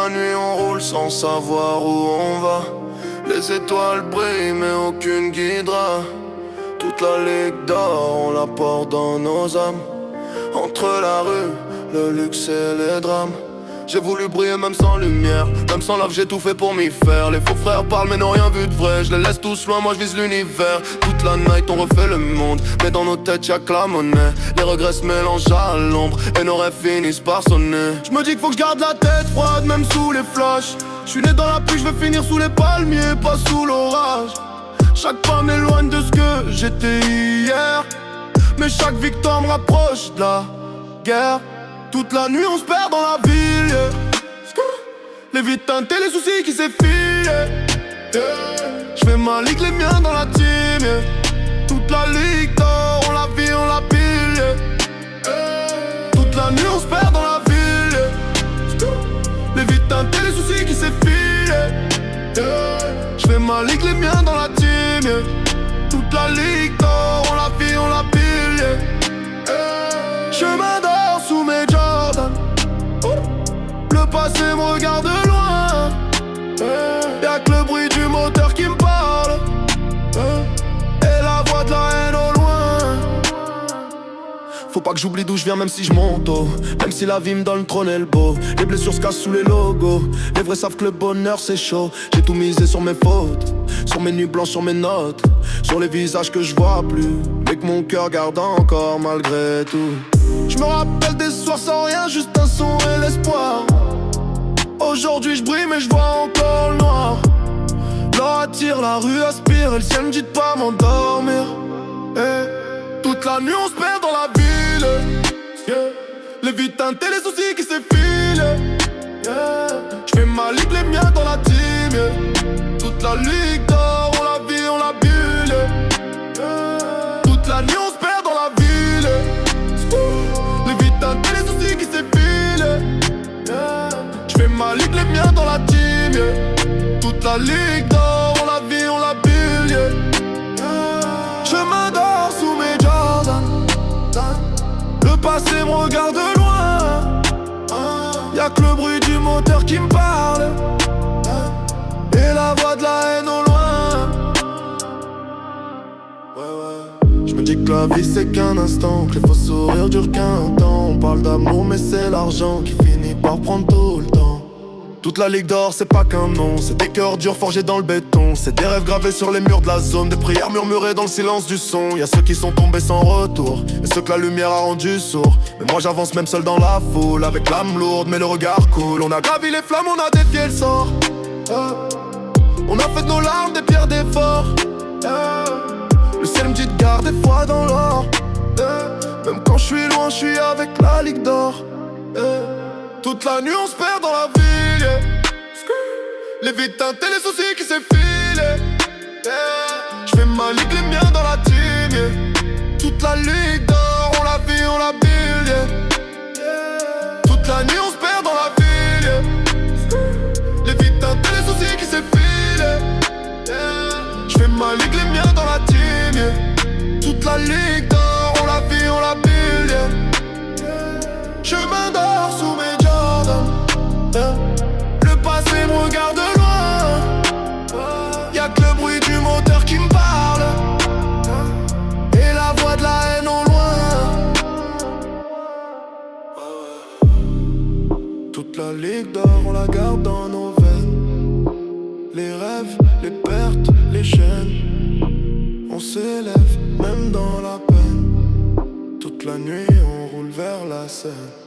la nuit on roule sans savoir où on va. Les étoiles brillent mais aucune guidera. Toute la ligue d'or, on la porte dans nos âmes. Entre la rue, le luxe et les drames. J'ai voulu briller même sans lumière, même sans lave j'ai tout fait pour m'y faire. Les faux frères parlent mais n'ont rien vu de vrai. Je les laisse tous loin, moi je vise l'univers. Toute la night on refait le monde, mais dans nos têtes y'a que la monnaie. Les regrets se mélangent à l'ombre et nos rêves finissent par sonner. Je me dis qu'il faut que je garde la tête froide même sous les flashs. Je suis né dans la pluie, je vais finir sous les palmiers, pas sous l'orage. Chaque pas m'éloigne de ce que j'étais hier, mais chaque victoire me rapproche de la guerre. Toute la nuit on se perd dans la ville, yeah. Les vies teintées, les soucis qui s'effilent, yeah. J'fais ma ligue, les miens dans la team, yeah. Toute la ligue d'or, on la vit, on la pile, yeah. Toute la nuit on se perd dans la ville, yeah. Les vies teintées, les soucis qui s'effilent, yeah. J'fais ma ligue, les miens dans la team, yeah. Toute la ligue d'or, on la vit, on la pile, yeah. Chemin d'or sous mes Jordan. Le passé me regarde de loin. Y'a que le bruit du moteur qui me parle, et la voix de la haine au loin. Faut pas que j'oublie d'où je viens même si je monte haut. Même si la vie me donne le trône et le beau. Les blessures se cachent sous les logos. Les vrais savent que le bonheur c'est chaud. J'ai tout misé sur mes fautes, sur mes nuits blanches, sur mes notes, sur les visages que je vois plus, mais que mon cœur garde encore malgré tout. Je me rappelle des soirs sans rien, juste un son et l'espoir. Aujourd'hui je brille mais je vois encore le noir. L'or attire, la rue aspire, et le ciel me dit de pas m'endormir, toute la nuit on se perd dans la ville, yeah. Les vies teintées, les soucis qui s'effilent, yeah. J'fais ma ligue, les miens dans la team, yeah. Toute la ligue d'or, on la vit, on la bulle, yeah. Toute la nuit on se perd dans la ville, yeah. Les vies teintées, les soucis qui s'effilent, yeah. J'fais ma ligue, les miens dans la team, yeah. Toute la ligue d'or, on la vit, on la bulle, yeah. Chemin d'or sous mes Jordan. Le passé me regarde de loin. Y'a que le bruit du moteur qui me parle, et la voix de la haine au loin. Je me dis que la vie c'est qu'un instant, que les faux sourires durent qu'un temps. On parle d'amour mais c'est l'argent qui finit par prendre tout le temps. Toute la ligue d'or c'est pas qu'un nom, c'est des cœurs durs forgés dans le béton. C'est des rêves gravés sur les murs de la zone, des prières murmurées dans le silence du son. Y'a ceux qui sont tombés sans retour, et ceux que la lumière a rendu sourds. Mais moi j'avance même seul dans la foule, avec l'âme lourde mais le regard cool. On a gravi les flammes, on a défié le sort, on a fait de nos larmes des pierres d'effort, Le ciel me dit de garder foi dans l'or, même quand je suis loin, je suis avec la ligue d'or, Toute la nuit on se perd dans la ville, yeah. Les vies teintées, les soucis qui s'effilent, yeah. J'fais ma ligue, les miens dans la team, yeah. Toute la ligue d'or, on la vit, on la bulle, yeah. Toute la nuit on se perd dans la ville, yeah. Les vies teintées, les soucis qui s'effilent, yeah. J'fais ma ligue, les miens dans la team, yeah. Toute la ligue d'or, on la vit, on la bulle, yeah. Chemin d'or sous mes Jordan, yeah. Le passé me regarde de loin. Y'a que le bruit du moteur qui me parle, et la voix de la haine au loin. Toute la ligue d'or, on la garde dans nos veines. Les rêves, les pertes, les chaînes. On s'élève même dans la peine. Toute la nuit on roule vers la Seine.